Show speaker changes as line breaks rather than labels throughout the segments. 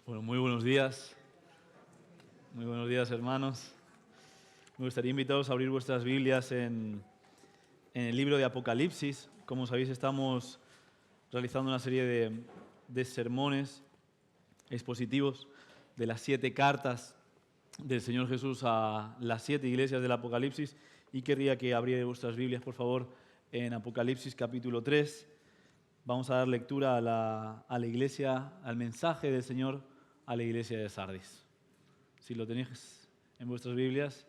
Bueno, muy buenos días. Muy buenos días, hermanos. Me gustaría invitaros a abrir vuestras Biblias en el libro de Apocalipsis. Como sabéis, estamos realizando una serie de sermones expositivos de las 7 cartas del Señor Jesús a las 7 iglesias del Apocalipsis. Y querría que abrierais vuestras Biblias, por favor, en Apocalipsis capítulo 3. Vamos a dar lectura a la iglesia, al mensaje del Señor a la iglesia de Sardis. Si lo tenéis en vuestras Biblias,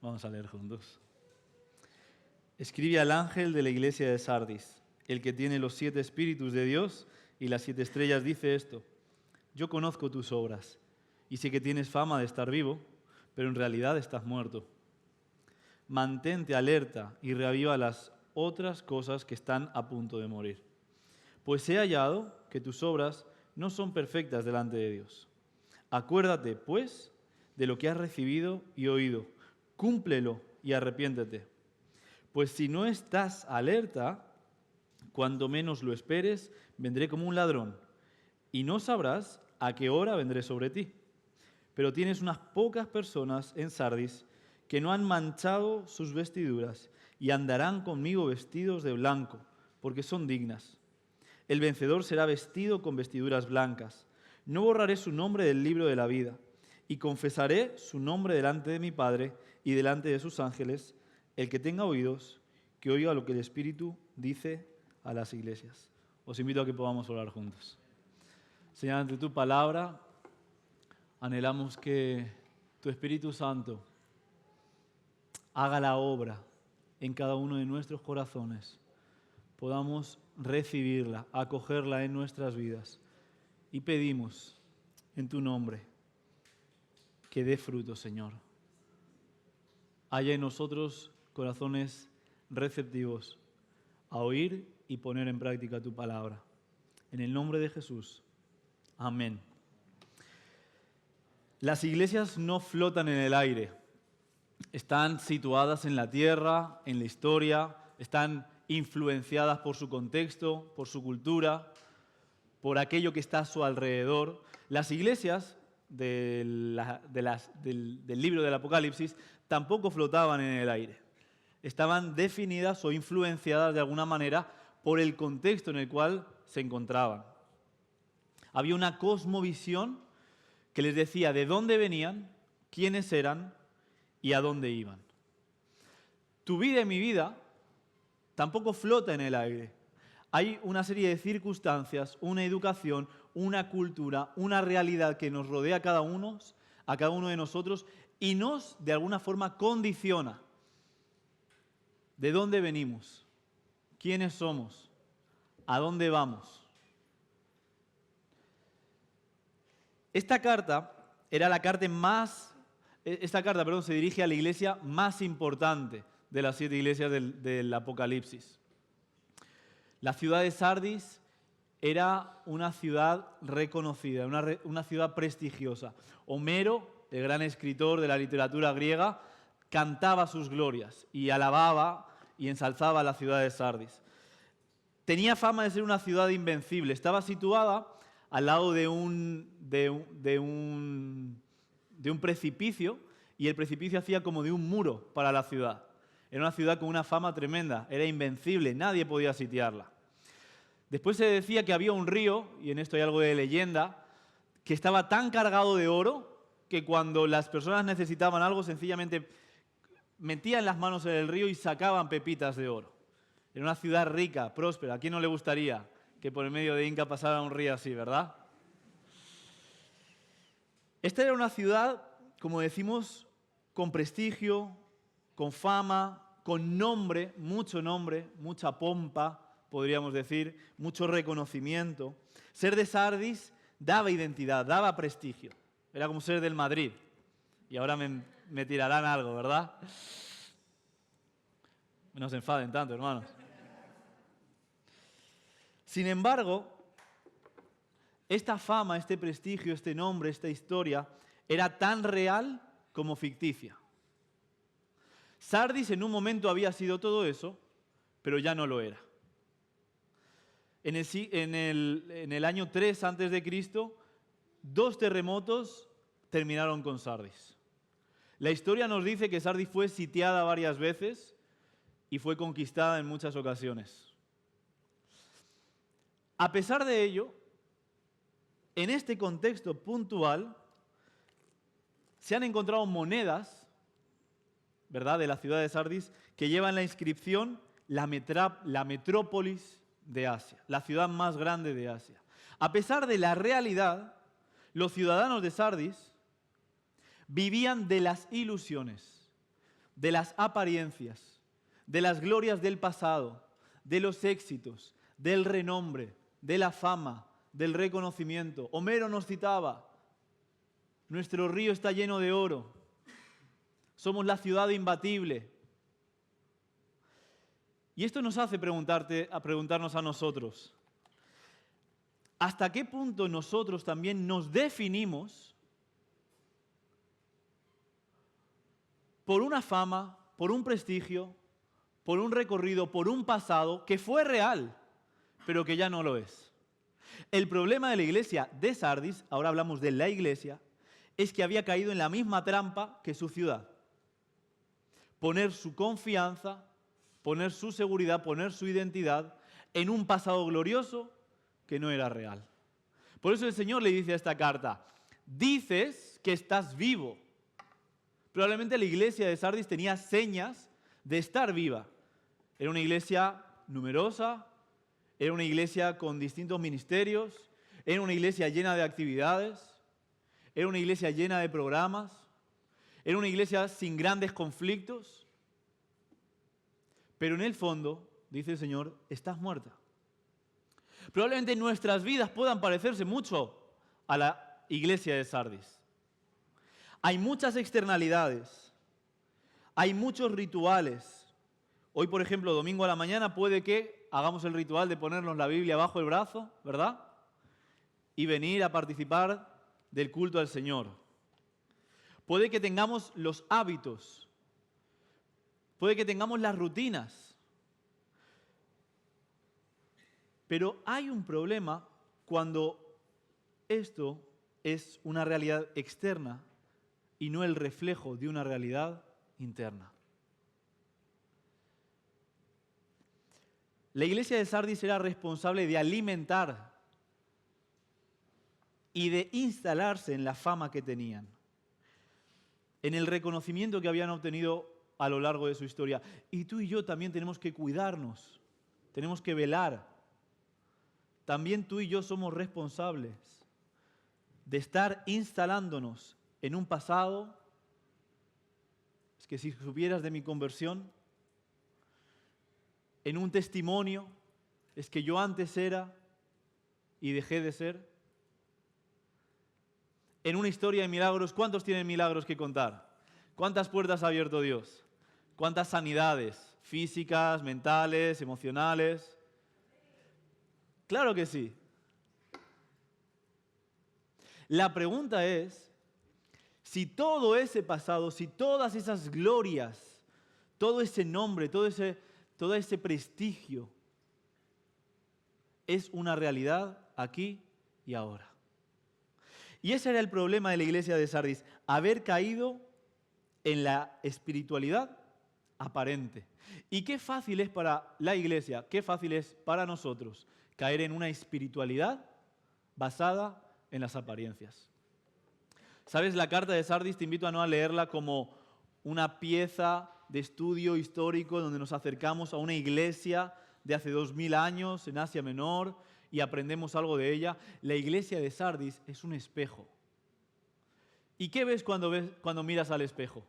vamos a leer juntos. Escribe al ángel de la iglesia de Sardis, el que tiene los 7 espíritus de Dios y las 7 estrellas, dice esto: yo conozco tus obras y sé que tienes fama de estar vivo, pero en realidad estás muerto. Mantente alerta y reaviva las otras cosas que están a punto de morir. Pues he hallado que tus obras no son perfectas delante de Dios. Acuérdate, pues, de lo que has recibido y oído. Cúmplelo y arrepiéntete. Pues si no estás alerta, cuando menos lo esperes, vendré como un ladrón, y no sabrás a qué hora vendré sobre ti. Pero tienes unas pocas personas en Sardis que no han manchado sus vestiduras y andarán conmigo vestidos de blanco, porque son dignas. El vencedor será vestido con vestiduras blancas. No borraré su nombre del libro de la vida, y confesaré su nombre delante de mi Padre y delante de sus ángeles. El que tenga oídos, que oiga lo que el Espíritu dice a las iglesias. Os invito a que podamos orar juntos. Señor, ante tu palabra, anhelamos que tu Espíritu Santo haga la obra en cada uno de nuestros corazones. Podamos recibirla, acogerla en nuestras vidas. Y pedimos en tu nombre que dé fruto, Señor. Haya en nosotros corazones receptivos a oír y poner en práctica tu palabra. En el nombre de Jesús. Amén. Las iglesias no flotan en el aire. Están situadas en la tierra, en la historia, están influenciadas por su contexto, por su cultura, por aquello que está a su alrededor. Las iglesias del libro del Apocalipsis tampoco flotaban en el aire. Estaban definidas o influenciadas de alguna manera por el contexto en el cual se encontraban. Había una cosmovisión que les decía de dónde venían, quiénes eran y a dónde iban. Tu vida y mi vida tampoco flota en el aire. Hay una serie de circunstancias, una educación, una cultura, una realidad que nos rodea a cada uno de nosotros y nos, de alguna forma, condiciona. ¿De dónde venimos? ¿Quiénes somos? ¿A dónde vamos? Esta carta se dirige a la iglesia más importante de las 7 iglesias del Apocalipsis. La ciudad de Sardis era una ciudad reconocida, una ciudad prestigiosa. Homero, el gran escritor de la literatura griega, cantaba sus glorias y alababa y ensalzaba a la ciudad de Sardis. Tenía fama de ser una ciudad invencible. Estaba situada al lado de un precipicio, y el precipicio hacía como de un muro para la ciudad. Era una ciudad con una fama tremenda, era invencible, nadie podía sitiarla. Después se decía que había un río, y en esto hay algo de leyenda, que estaba tan cargado de oro que cuando las personas necesitaban algo, sencillamente metían las manos en el río y sacaban pepitas de oro. Era una ciudad rica, próspera. ¿A quién no le gustaría que por el medio de Inca pasara un río así, verdad? Esta era una ciudad, como decimos, con prestigio, con fama, con nombre, mucha pompa, podríamos decir, mucho reconocimiento. Ser de Sardis daba identidad, daba prestigio. Era como ser del Madrid. Y ahora me tirarán algo, ¿verdad? No se enfaden tanto, hermanos. Sin embargo, esta fama, este prestigio, este nombre, esta historia, era tan real como ficticia. Sardis en un momento había sido todo eso, pero ya no lo era. En el año 3 a.C., 2 terremotos terminaron con Sardis. La historia nos dice que Sardis fue sitiada varias veces y fue conquistada en muchas ocasiones. A pesar de ello, en este contexto puntual, se han encontrado monedas, ¿verdad?, de la ciudad de Sardis que llevan la inscripción la metrópolis de Asia, la ciudad más grande de Asia. A pesar de la realidad, los ciudadanos de Sardis vivían de las ilusiones, de las apariencias, de las glorias del pasado, de los éxitos, del renombre, de la fama, del reconocimiento. Homero nos citaba: nuestro río está lleno de oro, somos la ciudad imbatible. Y esto nos hace preguntarnos a nosotros, ¿hasta qué punto nosotros también nos definimos por una fama, por un prestigio, por un recorrido, por un pasado que fue real, pero que ya no lo es? El problema de la iglesia de Sardis, ahora hablamos de la iglesia, es que había caído en la misma trampa que su ciudad. Poner su confianza, poner su seguridad, poner su identidad en un pasado glorioso que no era real. Por eso el Señor le dice a esta carta: dices que estás vivo. Probablemente la iglesia de Sardis tenía señas de estar viva. Era una iglesia numerosa, era una iglesia con distintos ministerios, era una iglesia llena de actividades, era una iglesia llena de programas, era una iglesia sin grandes conflictos. Pero en el fondo, dice el Señor, estás muerta. Probablemente nuestras vidas puedan parecerse mucho a la iglesia de Sardis. Hay muchas externalidades, hay muchos rituales. Hoy, por ejemplo, domingo a la mañana, puede que hagamos el ritual de ponernos la Biblia bajo el brazo, ¿verdad?, y venir a participar del culto al Señor. Puede que tengamos los hábitos, puede que tengamos las rutinas. Pero hay un problema cuando esto es una realidad externa y no el reflejo de una realidad interna. La iglesia de Sardis era responsable de alimentar y de instalarse en la fama que tenían, en el reconocimiento que habían obtenido a lo largo de su historia. Y tú y yo también tenemos que cuidarnos, tenemos que velar. También tú y yo somos responsables de estar instalándonos en un pasado. Es que si supieras de mi conversión, en un testimonio, es que yo antes era y dejé de ser. En una historia de milagros, ¿cuántos tienen milagros que contar? ¿Cuántas puertas ha abierto Dios? ¿Cuántas sanidades físicas, mentales, emocionales? Claro que sí. La pregunta es, si todo ese pasado, si todas esas glorias, todo ese nombre, todo ese prestigio es una realidad aquí y ahora. Y ese era el problema de la iglesia de Sardis, haber caído en la espiritualidad aparente. Y qué fácil es para la iglesia, qué fácil es para nosotros caer en una espiritualidad basada en las apariencias. ¿Sabes? La carta de Sardis te invito a no leerla como una pieza de estudio histórico donde nos acercamos a una iglesia de hace 2000 años en Asia Menor y aprendemos algo de ella. La iglesia de Sardis es un espejo. ¿Y qué ves cuando miras al espejo?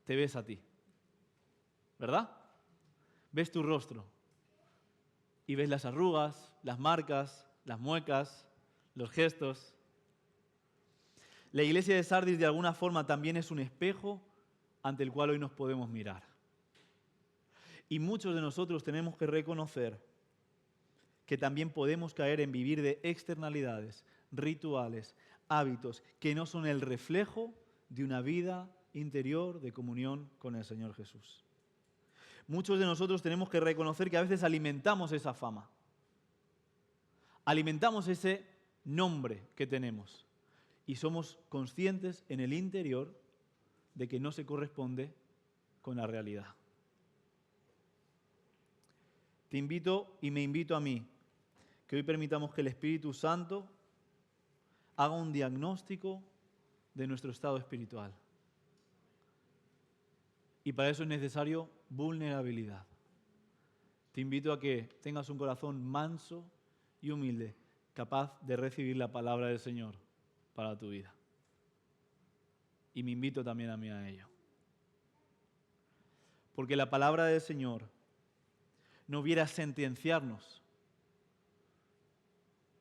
Te ves a ti, ¿verdad? Ves tu rostro y ves las arrugas, las marcas, las muecas, los gestos. La iglesia de Sardis de alguna forma también es un espejo ante el cual hoy nos podemos mirar. Y muchos de nosotros tenemos que reconocer que también podemos caer en vivir de externalidades, rituales, hábitos que no son el reflejo de una vida interior de comunión con el Señor Jesús. Muchos de nosotros tenemos que reconocer que a veces alimentamos esa fama, alimentamos ese nombre que tenemos. Y somos conscientes en el interior de que no se corresponde con la realidad. Te invito y me invito a mí, que hoy permitamos que el Espíritu Santo haga un diagnóstico de nuestro estado espiritual. Y para eso es necesario vulnerabilidad. Te invito a que tengas un corazón manso y humilde, capaz de recibir la palabra del Señor para tu vida. Y me invito también a mí a ello. Porque la palabra del Señor no viene a sentenciarnos.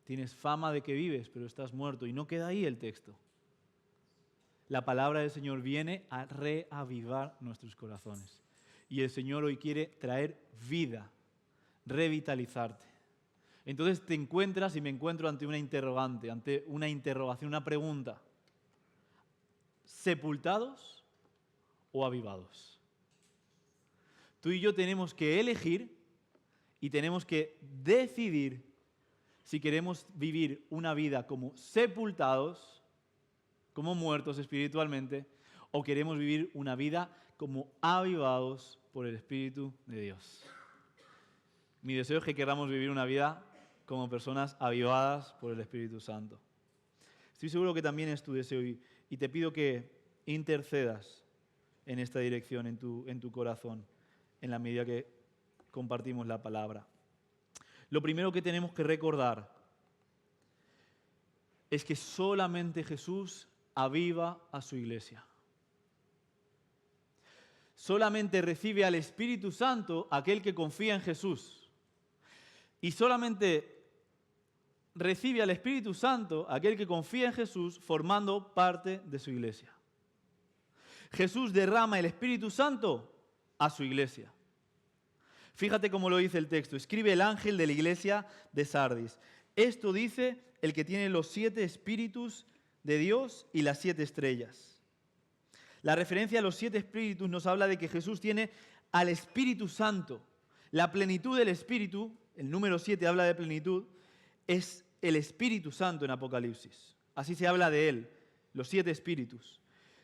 Tienes fama de que vives, pero estás muerto. Y no queda ahí el texto. La palabra del Señor viene a reavivar nuestros corazones. Y el Señor hoy quiere traer vida, revitalizarte. Entonces te encuentras y me encuentro ante una interrogante, ante una interrogación, una pregunta. ¿Sepultados o avivados? Tú y yo tenemos que elegir y tenemos que decidir si queremos vivir una vida como sepultados, como muertos espiritualmente, o queremos vivir una vida como avivados por el Espíritu de Dios. Mi deseo es que queramos vivir una vida como personas avivadas por el Espíritu Santo. Estoy seguro que también es tu deseo y te pido que intercedas en esta dirección, en tu corazón, en la medida que compartimos la palabra. Lo primero que tenemos que recordar es que solamente Jesús aviva a su iglesia. Solamente recibe al Espíritu Santo aquel que confía en Jesús. Y solamente recibe al Espíritu Santo aquel que confía en Jesús formando parte de su iglesia. Jesús derrama el Espíritu Santo a su iglesia. Fíjate cómo lo dice el texto. Escribe el ángel de la iglesia de Sardis. Esto dice el que tiene los 7 espíritus de Dios y las 7 estrellas. La referencia a los 7 espíritus nos habla de que Jesús tiene al Espíritu Santo. La plenitud del Espíritu, el número 7 habla de plenitud, es el Espíritu Santo en Apocalipsis. Así se habla de él, los 7 espíritus.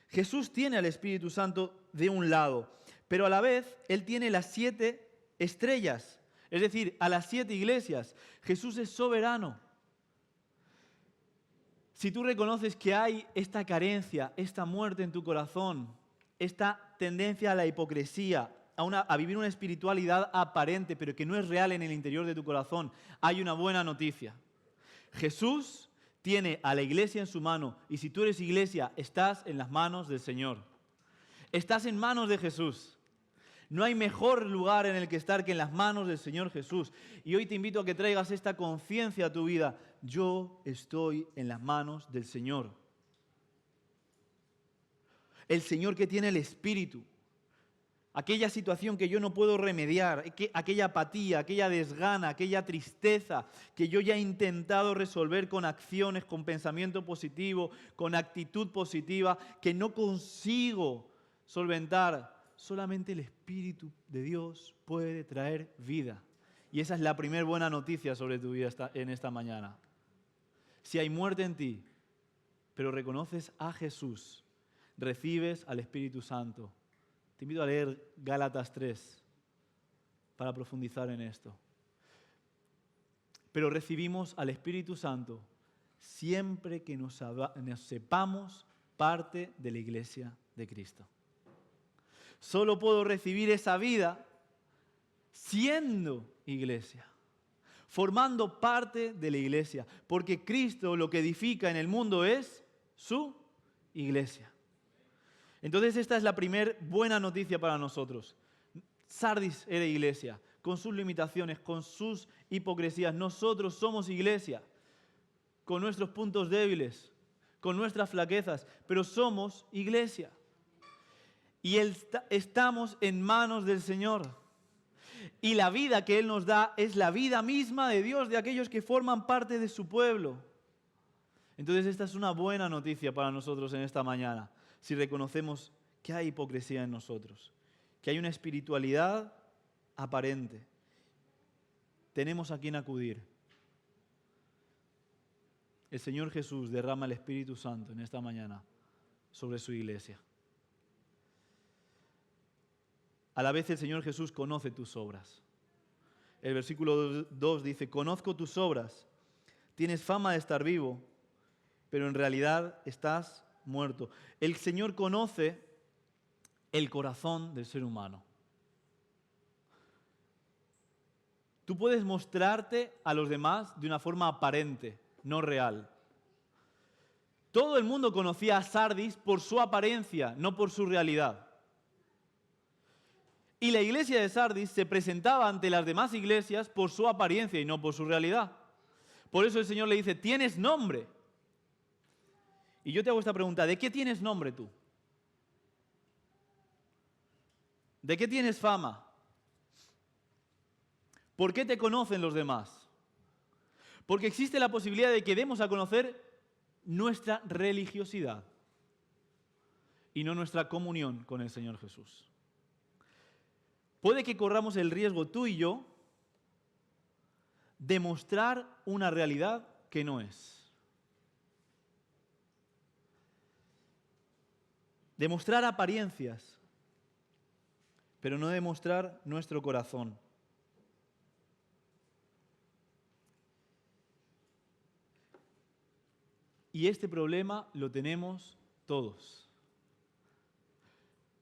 Jesús tiene al Espíritu Santo de un lado, pero a la vez él tiene las 7 estrellas, es decir, a las 7 iglesias. Jesús es soberano. Si tú reconoces que hay esta carencia, esta muerte en tu corazón, esta tendencia a la hipocresía, a vivir una espiritualidad aparente, pero que no es real en el interior de tu corazón, hay una buena noticia. Jesús tiene a la iglesia en su mano, y si tú eres iglesia, estás en las manos del Señor. Estás en manos de Jesús. No hay mejor lugar en el que estar que en las manos del Señor Jesús. Y hoy te invito a que traigas esta conciencia a tu vida. Yo estoy en las manos del Señor. El Señor que tiene el Espíritu. Aquella situación que yo no puedo remediar, aquella apatía, aquella desgana, aquella tristeza que yo ya he intentado resolver con acciones, con pensamiento positivo, con actitud positiva, que no consigo solventar. Solamente el Espíritu de Dios puede traer vida. Y esa es la primera buena noticia sobre tu vida en esta mañana. Si hay muerte en ti, pero reconoces a Jesús, recibes al Espíritu Santo. Te invito a leer Gálatas 3 para profundizar en esto. Pero recibimos al Espíritu Santo siempre que nos sepamos parte de la iglesia de Cristo. Solo puedo recibir esa vida siendo iglesia, formando parte de la iglesia, porque Cristo lo que edifica en el mundo es su iglesia. Entonces esta es la primera buena noticia para nosotros. Sardis era iglesia, con sus limitaciones, con sus hipocresías. Nosotros somos iglesia, con nuestros puntos débiles, con nuestras flaquezas, pero somos iglesia. Y estamos en manos del Señor. Y la vida que Él nos da es la vida misma de Dios, de aquellos que forman parte de su pueblo. Entonces esta es una buena noticia para nosotros en esta mañana, si reconocemos que hay hipocresía en nosotros, que hay una espiritualidad aparente. Tenemos a quien acudir. el Señor Jesús derrama el Espíritu Santo en esta mañana sobre su iglesia. A la vez el Señor Jesús conoce tus obras. El versículo 2 dice, conozco tus obras, tienes fama de estar vivo, pero en realidad estás muerto. El Señor conoce el corazón del ser humano. Tú puedes mostrarte a los demás de una forma aparente, no real. Todo el mundo conocía a Sardis por su apariencia, no por su realidad. Y la iglesia de Sardis se presentaba ante las demás iglesias por su apariencia y no por su realidad. Por eso el Señor le dice, tienes nombre. Y yo te hago esta pregunta, ¿de qué tienes nombre tú? ¿De qué tienes fama? ¿Por qué te conocen los demás? Porque existe la posibilidad de que demos a conocer nuestra religiosidad y no nuestra comunión con el Señor Jesús. Puede que corramos el riesgo tú y yo de mostrar una realidad que no es. De mostrar apariencias, pero no de mostrar nuestro corazón. Y este problema lo tenemos todos.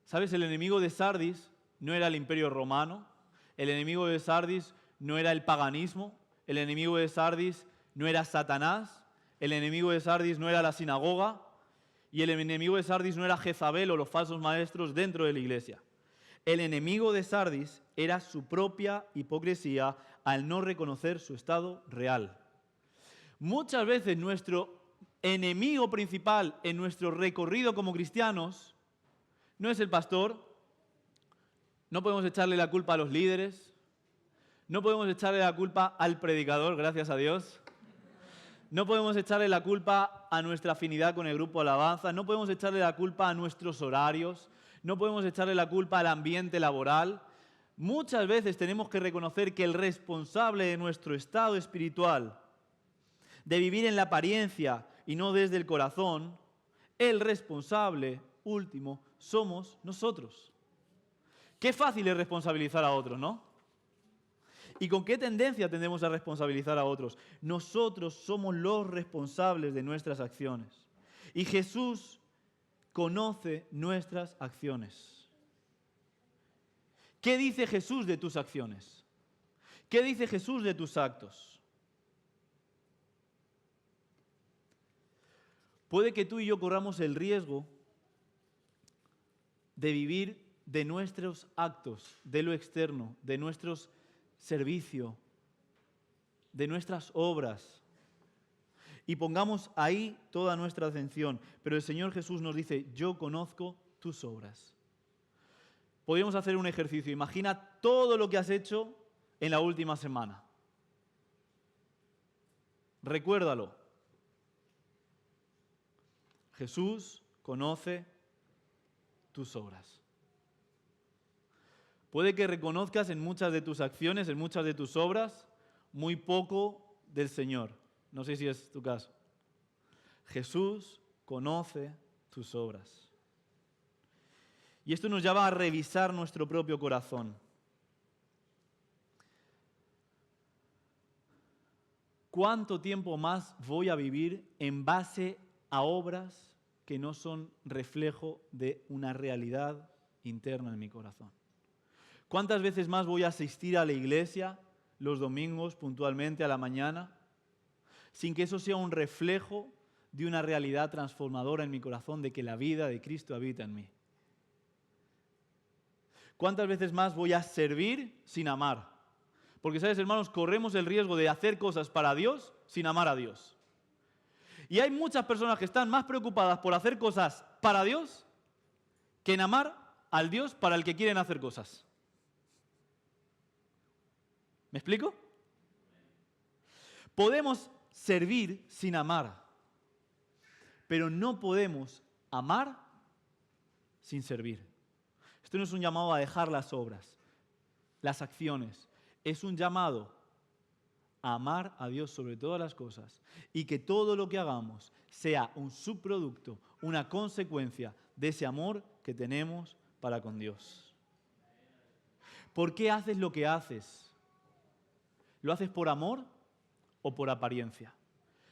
¿Sabes? El enemigo de Sardis no era el Imperio Romano, el enemigo de Sardis no era el paganismo, el enemigo de Sardis no era Satanás, el enemigo de Sardis no era la sinagoga y el enemigo de Sardis no era Jezabel o los falsos maestros dentro de la iglesia. El enemigo de Sardis era su propia hipocresía al no reconocer su estado real. Muchas veces nuestro enemigo principal en nuestro recorrido como cristianos no es el pastor. No podemos echarle la culpa a los líderes, no podemos echarle la culpa al predicador, gracias a Dios. No podemos echarle la culpa a nuestra afinidad con el grupo Alabanza, no podemos echarle la culpa a nuestros horarios, no podemos echarle la culpa al ambiente laboral. Muchas veces tenemos que reconocer que el responsable de nuestro estado espiritual, de vivir en la apariencia y no desde el corazón, el responsable último somos nosotros. Qué fácil es responsabilizar a otros, ¿no? ¿Y con qué tendencia tendemos a responsabilizar a otros? Nosotros somos los responsables de nuestras acciones. Y Jesús conoce nuestras acciones. ¿Qué dice Jesús de tus acciones? ¿Qué dice Jesús de tus actos? Puede que tú y yo corramos el riesgo de vivir de nuestros actos, de lo externo, de nuestro servicio, de nuestras obras. Y pongamos ahí toda nuestra atención. Pero el Señor Jesús nos dice, yo conozco tus obras. Podríamos hacer un ejercicio. Imagina todo lo que has hecho en la última semana. Recuérdalo. Jesús conoce tus obras. Puede que reconozcas en muchas de tus acciones, en muchas de tus obras, muy poco del Señor. No sé si es tu caso. Jesús conoce tus obras. Y esto nos lleva a revisar nuestro propio corazón. ¿Cuánto tiempo más voy a vivir en base a obras que no son reflejo de una realidad interna en mi corazón? ¿Cuántas veces más voy a asistir a la iglesia los domingos puntualmente a la mañana sin que eso sea un reflejo de una realidad transformadora en mi corazón de que la vida de Cristo habita en mí? ¿Cuántas veces más voy a servir sin amar? Porque, ¿sabes, hermanos? Corremos el riesgo de hacer cosas para Dios sin amar a Dios. Y hay muchas personas que están más preocupadas por hacer cosas para Dios que en amar al Dios para el que quieren hacer cosas. ¿Me explico? Podemos servir sin amar, pero no podemos amar sin servir. Esto no es un llamado a dejar las obras, las acciones. Es un llamado amar a Dios sobre todas las cosas y que todo lo que hagamos sea un subproducto, una consecuencia de ese amor que tenemos para con Dios. ¿Por qué haces lo que haces? ¿Lo haces por amor o por apariencia?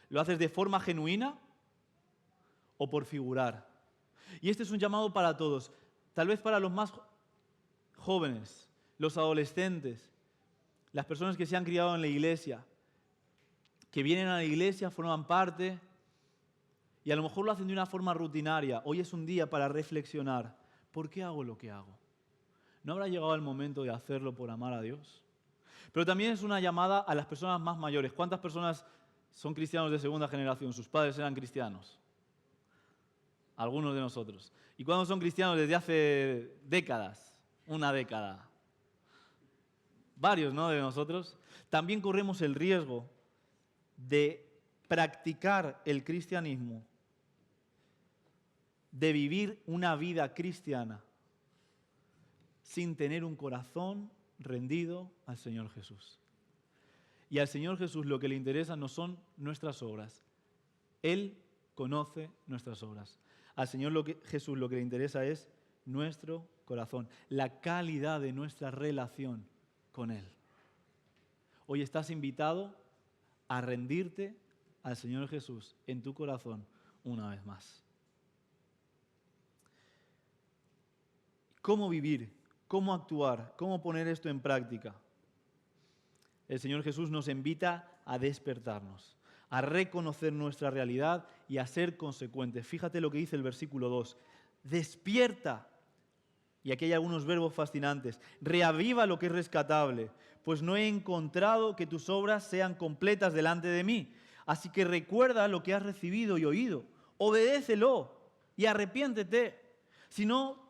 ¿Lo haces de forma genuina o por figurar? Y este es un llamado para todos, tal vez para los más jóvenes, los adolescentes, las personas que se han criado en la iglesia, que vienen a la iglesia, forman parte y a lo mejor lo hacen de una forma rutinaria. Hoy es un día para reflexionar. ¿Por qué hago lo que hago? ¿No habrá llegado el momento de hacerlo por amar a Dios? Pero también es una llamada a las personas más mayores. ¿Cuántas personas son cristianos de segunda generación? Sus padres eran cristianos. Algunos de nosotros. ¿Y cuántos son cristianos desde hace décadas? Una década. Varios, ¿no?, de nosotros. También corremos el riesgo de practicar el cristianismo, de vivir una vida cristiana sin tener un corazón rendido al Señor Jesús. Y al Señor Jesús lo que le interesa no son nuestras obras. Él conoce nuestras obras. Al Señor Jesús lo que le interesa es nuestro corazón, la calidad de nuestra relación con Él. Hoy estás invitado a rendirte al Señor Jesús en tu corazón una vez más. ¿Cómo vivir? ¿Cómo actuar? ¿Cómo poner esto en práctica? El Señor Jesús nos invita a despertarnos, a reconocer nuestra realidad y a ser consecuentes. Fíjate lo que dice el versículo 2. Despierta. Y aquí hay algunos verbos fascinantes. Reaviva lo que es rescatable, pues no he encontrado que tus obras sean completas delante de mí. Así que recuerda lo que has recibido y oído. Obedécelo y arrepiéntete. Si no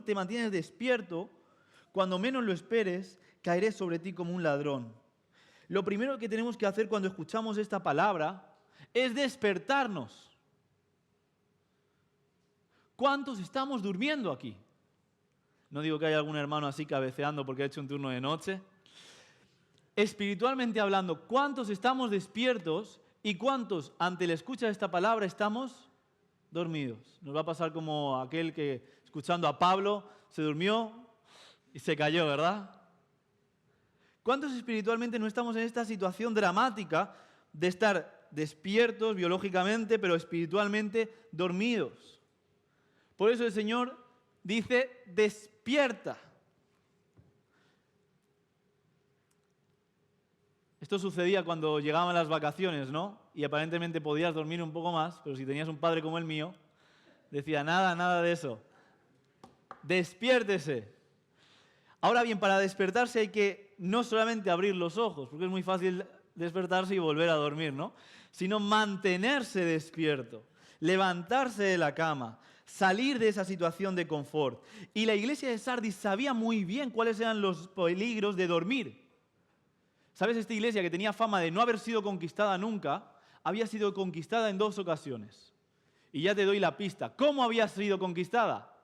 te mantienes despierto, cuando menos lo esperes, caeré sobre ti como un ladrón. Lo primero que tenemos que hacer cuando escuchamos esta palabra es despertarnos. ¿Cuántos estamos durmiendo aquí? No digo que haya algún hermano así cabeceando porque ha hecho un turno de noche. Espiritualmente hablando, ¿cuántos estamos despiertos y cuántos ante la escucha de esta palabra estamos dormidos? Nos va a pasar como aquel que, escuchando a Pablo, se durmió y se cayó, ¿verdad? ¿Cuántos espiritualmente no estamos en esta situación dramática de estar despiertos biológicamente, pero espiritualmente dormidos? Por eso el Señor dice, despierta. Esto sucedía cuando llegaban las vacaciones, ¿no? Y aparentemente podías dormir un poco más, pero si tenías un padre como el mío, decía, nada de eso. Despiértese. Ahora bien, para despertarse hay que no solamente abrir los ojos, porque es muy fácil despertarse y volver a dormir, ¿no? Sino mantenerse despierto, levantarse de la cama, salir de esa situación de confort. Y la iglesia de Sardis sabía muy bien cuáles eran los peligros de dormir. ¿Sabes? Esta iglesia que tenía fama de no haber sido conquistada nunca, había sido conquistada en 2 ocasiones. Y ya te doy la pista. ¿Cómo había sido conquistada?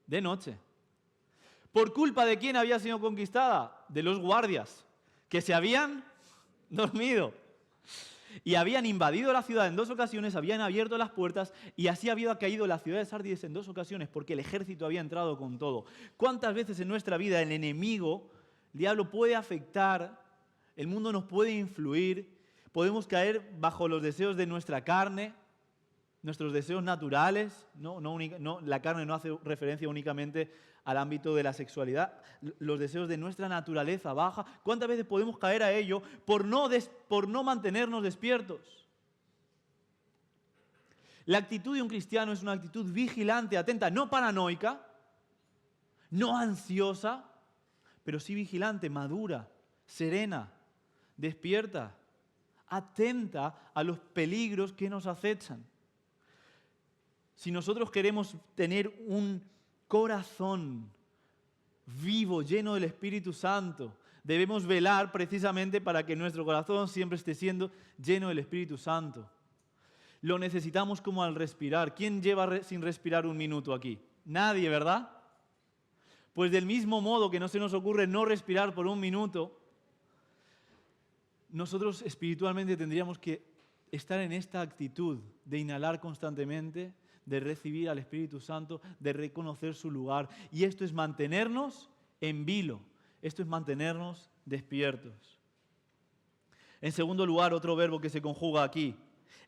De noche. ¿Por culpa de quién había sido conquistada? De los guardias, que se habían dormido. Y habían invadido la ciudad en 2 ocasiones, habían abierto las puertas y así había caído la ciudad de Sardis en 2 ocasiones porque el ejército había entrado con todo. ¿Cuántas veces en nuestra vida el enemigo, el diablo, puede afectar, el mundo nos puede influir, podemos caer bajo los deseos de nuestra carne, nuestros deseos naturales? La carne no hace referencia únicamente al ámbito de la sexualidad, los deseos de nuestra naturaleza baja. ¿Cuántas veces podemos caer a ello por no mantenernos despiertos? La actitud de un cristiano es una actitud vigilante, atenta, no paranoica, no ansiosa, pero sí vigilante, madura, serena, despierta, atenta a los peligros que nos acechan. Si nosotros queremos tener un corazón vivo, lleno del Espíritu Santo, debemos velar precisamente para que nuestro corazón siempre esté siendo lleno del Espíritu Santo. Lo necesitamos como al respirar. ¿Quién lleva sin respirar un minuto aquí? Nadie, ¿verdad? Pues del mismo modo que no se nos ocurre no respirar por un minuto, nosotros espiritualmente tendríamos que estar en esta actitud de inhalar constantemente, de recibir al Espíritu Santo, de reconocer su lugar. Y esto es mantenernos en vilo, esto es mantenernos despiertos. En segundo lugar, otro verbo que se conjuga aquí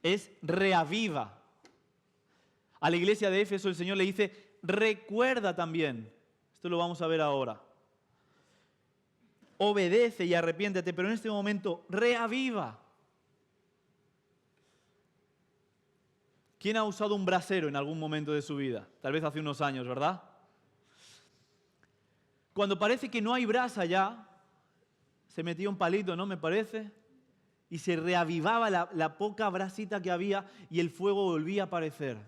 es reaviva. A la iglesia de Éfeso el Señor le dice, recuerda también. Esto lo vamos a ver ahora. Obedece y arrepiéntete, pero en este momento reaviva. ¿Quién ha usado un brasero en algún momento de su vida? Tal vez hace unos años, ¿verdad? Cuando parece que no hay brasa ya, se metía un palito, ¿no? Me parece, y se reavivaba la poca brasita que había y el fuego volvía a aparecer.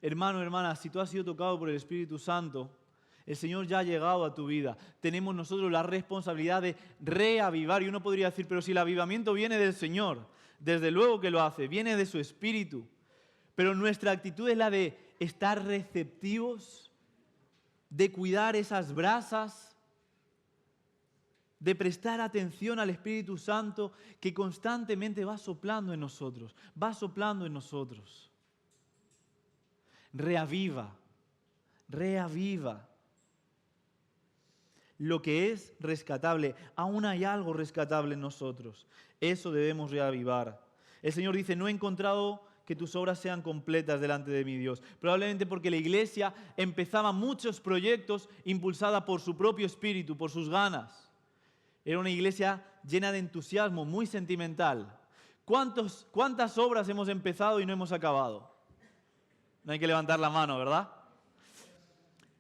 Hermano, hermana, si tú has sido tocado por el Espíritu Santo, el Señor ya ha llegado a tu vida. Tenemos nosotros la responsabilidad de reavivar. Y uno podría decir, pero si el avivamiento viene del Señor, desde luego que lo hace, viene de su Espíritu. Pero nuestra actitud es la de estar receptivos, de cuidar esas brasas, de prestar atención al Espíritu Santo que constantemente va soplando en nosotros, va soplando en nosotros. Reaviva, reaviva. Lo que es rescatable, aún hay algo rescatable en nosotros. Eso debemos reavivar. El Señor dice, no he encontrado que tus obras sean completas delante de mi Dios. Probablemente porque la iglesia empezaba muchos proyectos impulsada por su propio espíritu, por sus ganas. Era una iglesia llena de entusiasmo, muy sentimental. ¿Cuántas obras hemos empezado y no hemos acabado? No hay que levantar la mano, ¿verdad?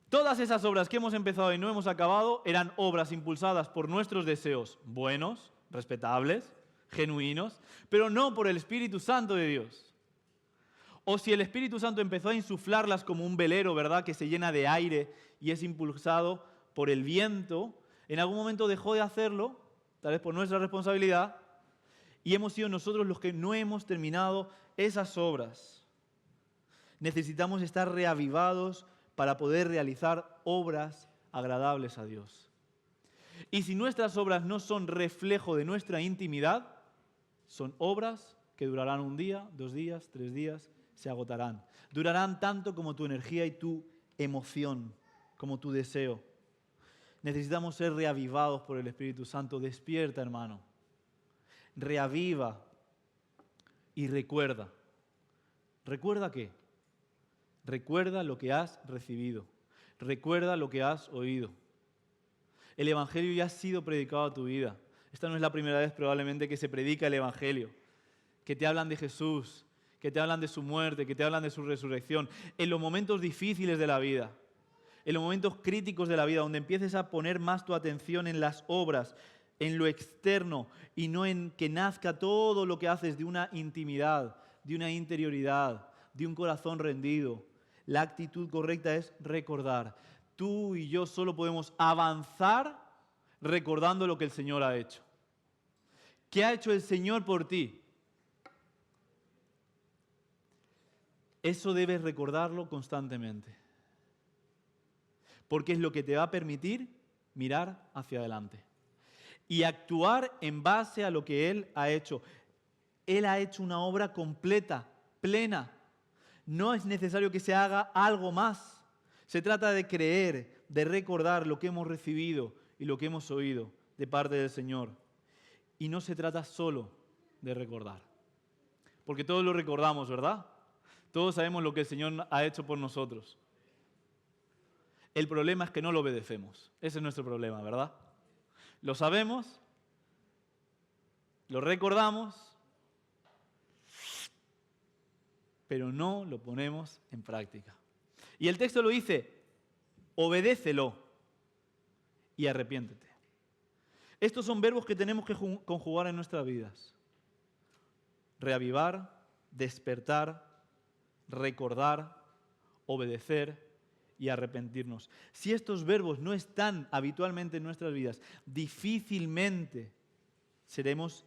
Todas esas obras que hemos empezado y no hemos acabado eran obras impulsadas por nuestros deseos buenos, respetables, genuinos, pero no por el Espíritu Santo de Dios. O si el Espíritu Santo empezó a insuflarlas como un velero, ¿verdad?, que se llena de aire y es impulsado por el viento, en algún momento dejó de hacerlo, tal vez por nuestra responsabilidad, y hemos sido nosotros los que no hemos terminado esas obras. Necesitamos estar reavivados para poder realizar obras agradables a Dios. Y si nuestras obras no son reflejo de nuestra intimidad, son obras que durarán un día, 2 días, 3 días, se agotarán. Durarán tanto como tu energía y tu emoción, como tu deseo. Necesitamos ser reavivados por el Espíritu Santo. Despierta, hermano. Reaviva y recuerda. ¿Recuerda qué? Recuerda lo que has recibido. Recuerda lo que has oído. El Evangelio ya ha sido predicado a tu vida. Esta no es la primera vez probablemente que se predica el Evangelio. Que te hablan de Jesús, que te hablan de su muerte, que te hablan de su resurrección. En los momentos difíciles de la vida, en los momentos críticos de la vida, donde empieces a poner más tu atención en las obras, en lo externo, y no en que nazca todo lo que haces de una intimidad, de una interioridad, de un corazón rendido. La actitud correcta es recordar. Tú y yo solo podemos avanzar recordando lo que el Señor ha hecho. ¿Qué ha hecho el Señor por ti? Eso debes recordarlo constantemente. Porque es lo que te va a permitir mirar hacia adelante. Y actuar en base a lo que Él ha hecho. Él ha hecho una obra completa, plena. No es necesario que se haga algo más. Se trata de creer, de recordar lo que hemos recibido y lo que hemos oído de parte del Señor. Y no se trata solo de recordar. Porque todos lo recordamos, ¿verdad? Todos sabemos lo que el Señor ha hecho por nosotros. El problema es que no lo obedecemos. Ese es nuestro problema, ¿verdad? Lo sabemos, lo recordamos, pero no lo ponemos en práctica. Y el texto lo dice, obedécelo y arrepiéntete. Estos son verbos que tenemos que conjugar en nuestras vidas. Reavivar, despertar, recordar, obedecer y arrepentirnos. Si estos verbos no están habitualmente en nuestras vidas, difícilmente seremos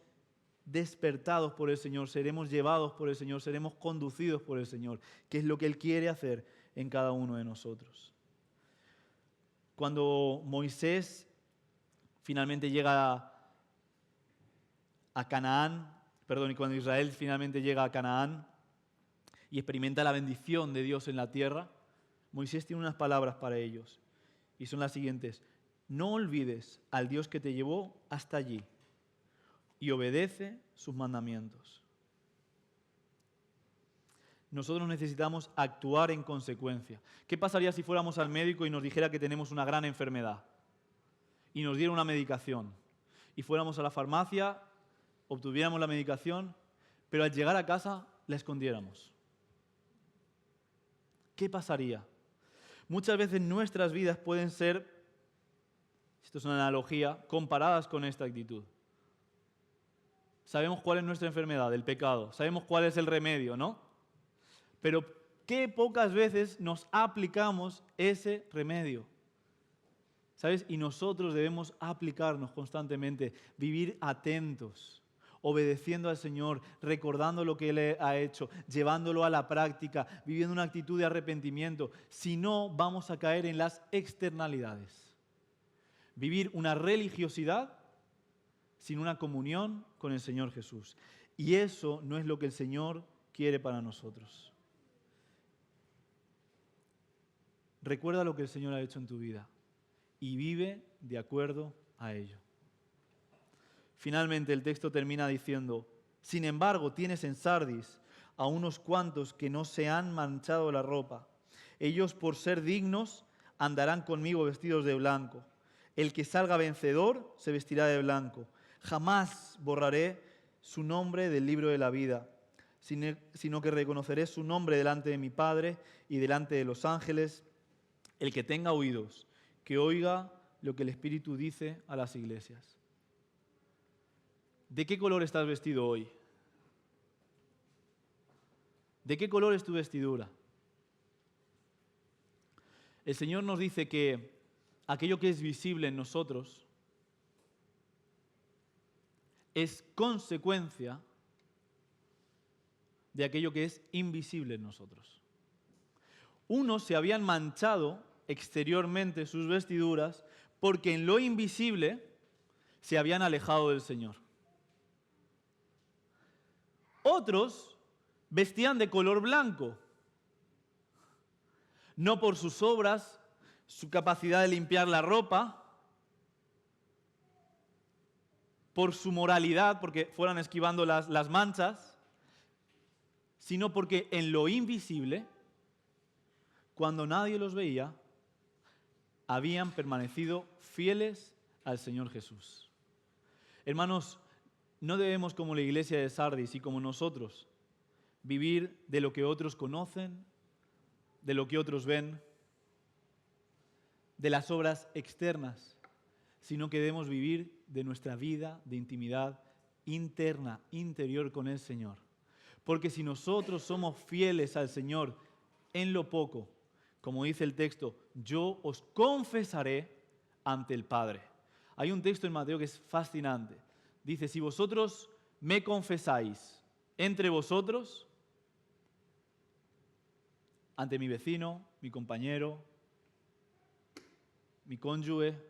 despertados por el Señor, seremos llevados por el Señor, seremos conducidos por el Señor, que es lo que Él quiere hacer en cada uno de nosotros. Cuando Moisés finalmente llega a Canaán, y cuando Israel finalmente llega a Canaán y experimenta la bendición de Dios en la tierra, Moisés tiene unas palabras para ellos y son las siguientes: no olvides al Dios que te llevó hasta allí y obedece sus mandamientos. Nosotros necesitamos actuar en consecuencia. ¿Qué pasaría si fuéramos al médico y nos dijera que tenemos una gran enfermedad y nos diera una medicación y fuéramos a la farmacia, obtuviéramos la medicación, pero al llegar a casa la escondiéramos? ¿Qué pasaría? Muchas veces nuestras vidas pueden ser, esto es una analogía, comparadas con esta actitud. Sabemos cuál es nuestra enfermedad, el pecado. Sabemos cuál es el remedio, ¿no? Pero qué pocas veces nos aplicamos ese remedio. ¿Sabes? Y nosotros debemos aplicarnos constantemente, vivir atentos, obedeciendo al Señor, recordando lo que Él ha hecho, llevándolo a la práctica, viviendo una actitud de arrepentimiento. Si no, vamos a caer en las externalidades. Vivir una religiosidad sin una comunión con el Señor Jesús. Y eso no es lo que el Señor quiere para nosotros. Recuerda lo que el Señor ha hecho en tu vida y vive de acuerdo a ello. Finalmente el texto termina diciendo: sin embargo, tienes en Sardis a unos cuantos que no se han manchado la ropa. Ellos, por ser dignos, andarán conmigo vestidos de blanco. El que salga vencedor se vestirá de blanco. Jamás borraré su nombre del libro de la vida, sino que reconoceré su nombre delante de mi Padre y delante de los ángeles. El que tenga oídos, que oiga lo que el Espíritu dice a las iglesias. ¿De qué color estás vestido hoy? ¿De qué color es tu vestidura? El Señor nos dice que aquello que es visible en nosotros es consecuencia de aquello que es invisible en nosotros. Unos se habían manchado exteriormente sus vestiduras porque en lo invisible se habían alejado del Señor. Otros vestían de color blanco, no por sus obras, su capacidad de limpiar la ropa, por su moralidad, porque fueran esquivando las manchas, sino porque en lo invisible, cuando nadie los veía, habían permanecido fieles al Señor Jesús. Hermanos, no debemos, como la iglesia de Sardis y como nosotros, vivir de lo que otros conocen, de lo que otros ven, de las obras externas, sino que debemos vivir de nuestra vida de intimidad interna, interior con el Señor. Porque si nosotros somos fieles al Señor en lo poco, como dice el texto, yo os confesaré ante el Padre. Hay un texto en Mateo que es fascinante. Dice: si vosotros me confesáis entre vosotros, ante mi vecino, mi compañero, mi cónyuge,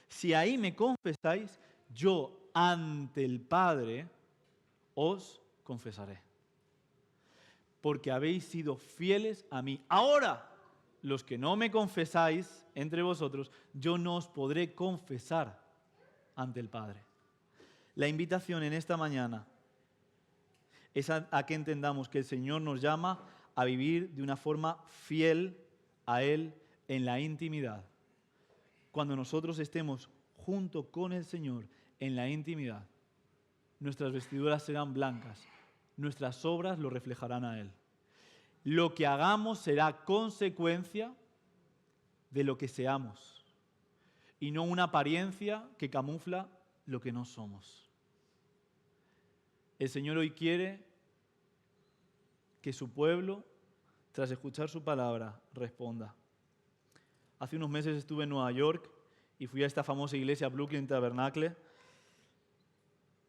si ahí me confesáis, yo ante el Padre os confesaré. Porque habéis sido fieles a mí. Ahora, los que no me confesáis entre vosotros, yo no os podré confesar ante el Padre. La invitación en esta mañana es a que entendamos que el Señor nos llama a vivir de una forma fiel a Él en la intimidad. Cuando nosotros estemos junto con el Señor en la intimidad, nuestras vestiduras serán blancas, nuestras obras lo reflejarán a Él. Lo que hagamos será consecuencia de lo que seamos y no una apariencia que camufla lo que no somos. El Señor hoy quiere que su pueblo, tras escuchar su palabra, responda. Hace unos meses estuve en Nueva York y fui a esta famosa iglesia Brooklyn Tabernacle,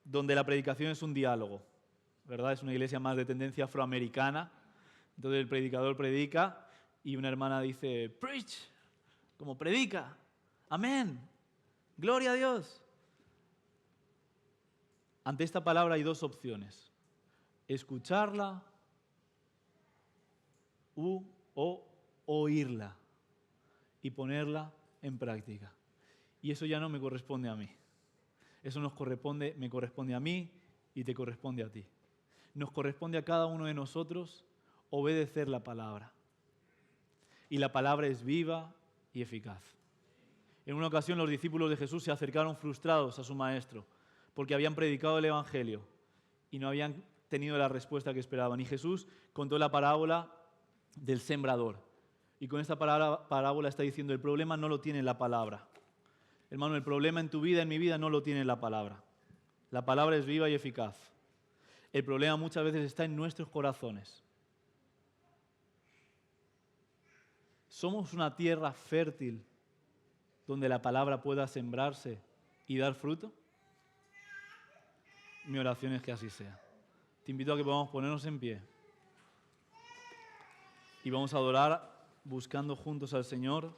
donde la predicación es un diálogo, ¿verdad? Es una iglesia más de tendencia afroamericana. Entonces el predicador predica y una hermana dice, preach, como predica. Amén. Gloria a Dios. Ante esta palabra hay dos opciones. Escucharla o oírla y ponerla en práctica. Y eso ya no me corresponde a mí. Eso me corresponde a mí y te corresponde a ti. Nos corresponde a cada uno de nosotros obedecer la palabra. Y la palabra es viva y eficaz. En una ocasión los discípulos de Jesús se acercaron frustrados a su maestro porque habían predicado el Evangelio y no habían tenido la respuesta que esperaban. Y Jesús contó la parábola del sembrador. Y con esta parábola está diciendo, el problema no lo tiene la palabra. Hermano, el problema en tu vida, en mi vida, no lo tiene la palabra. La palabra es viva y eficaz. El problema muchas veces está en nuestros corazones. ¿Somos una tierra fértil donde la palabra pueda sembrarse y dar fruto? Mi oración es que así sea. Te invito a que podamos ponernos en pie y vamos a adorar buscando juntos al Señor,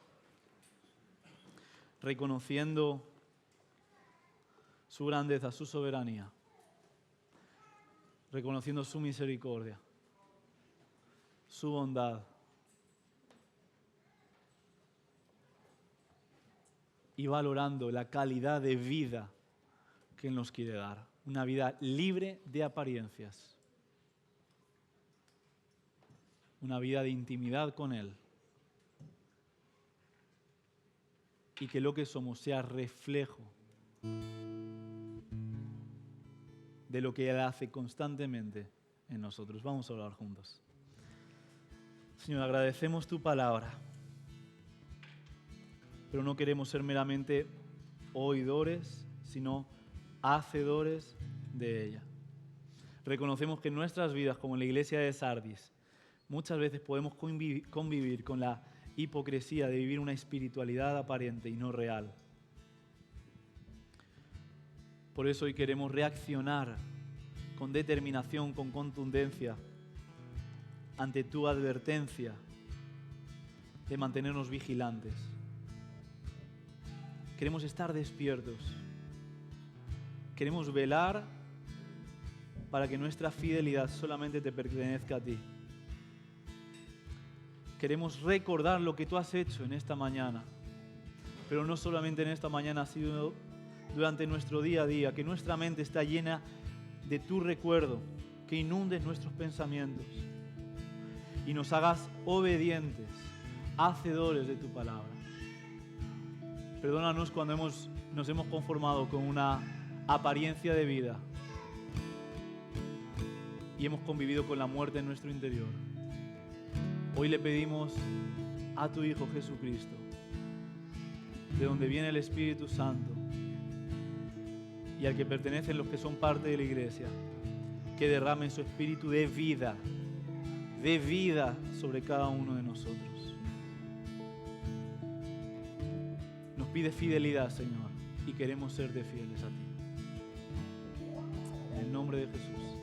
reconociendo su grandeza, su soberanía, reconociendo su misericordia, su bondad y valorando la calidad de vida que Él nos quiere dar. Una vida libre de apariencias. Una vida de intimidad con Él. Y que lo que somos sea reflejo de lo que Él hace constantemente en nosotros. Vamos a orar juntos. Señor, agradecemos tu palabra, pero no queremos ser meramente oidores, sino hacedores de ella. Reconocemos que en nuestras vidas, como en la iglesia de Sardis, muchas veces podemos convivir con la hipocresía de vivir una espiritualidad aparente y no real. Por eso hoy queremos reaccionar con determinación, con contundencia, ante tu advertencia de mantenernos vigilantes. Queremos estar despiertos. Queremos velar para que nuestra fidelidad solamente te pertenezca a ti. Queremos recordar lo que tú has hecho en esta mañana, pero no solamente en esta mañana, sino durante nuestro día a día, que nuestra mente está llena de tu recuerdo, que inundes nuestros pensamientos y nos hagas obedientes, hacedores de tu palabra. Perdónanos cuando nos hemos conformado con una apariencia de vida y hemos convivido con la muerte en nuestro interior. Hoy le pedimos a tu Hijo Jesucristo, de donde viene el Espíritu Santo y al que pertenecen los que son parte de la iglesia, que derrame su espíritu de vida sobre cada uno de nosotros. Nos pide fidelidad, Señor, y queremos serte fieles a ti. En el nombre de Jesús.